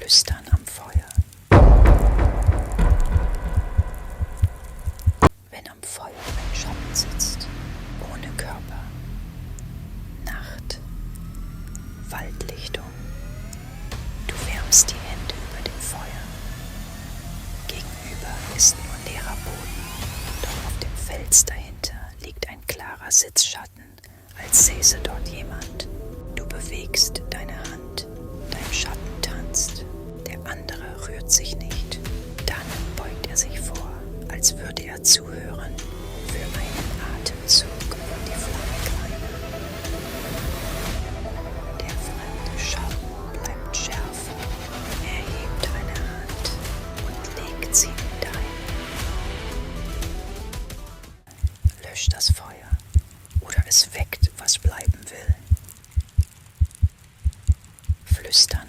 Flüstern am Feuer. Wenn am Feuer ein Schatten sitzt, ohne Körper. Nacht, Waldlichtung. Du wärmst die Hände über dem Feuer. Gegenüber ist nur leerer Boden, doch auf dem Fels dahinter liegt ein klarer Sitzschatten, als säße dort jemand. Du bewegst deine Hand, dein Schatten tanzt, der andere rührt sich nicht. Dann beugt er sich vor, als würde er zuhören, für einen Atemzug und die Flamme kleiner. Der fremde Schatten bleibt schärfer, er hebt eine Hand und legt sie in deine. Löscht das Feuer oder es weckt, was bleiben will. Flüstern